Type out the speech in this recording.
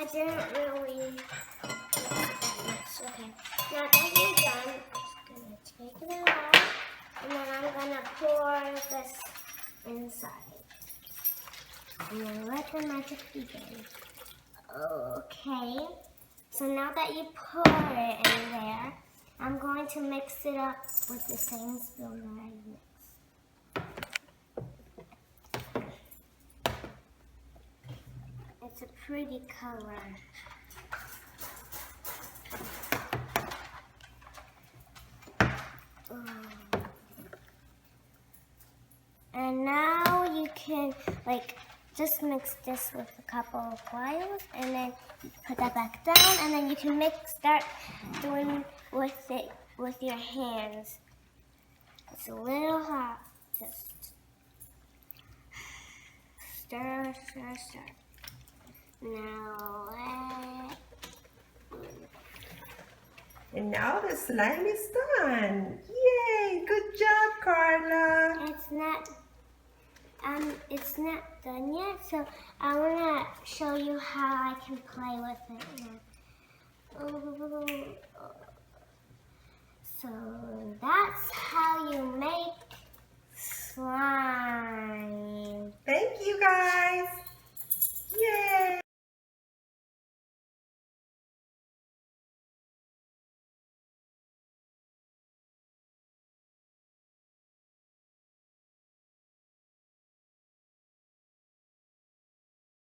I didn't really Okay, now that you're done, I'm just gonna take it off, and then I'm gonna pour this inside. And then let the magic begin. Okay, so now that you pour it in there, I'm going to mix it up with the same spoon that I mixed. It's a pretty color. And now you can just mix this with a couple of vials and then put that back down, and then you can start doing with it with your hands. It's a little hot. Just stir, stir, stir. And now the slime is done. Yay! Good job, Carla. It's not done yet, so I wanna show you how I can play with it now. So that's how you make slime.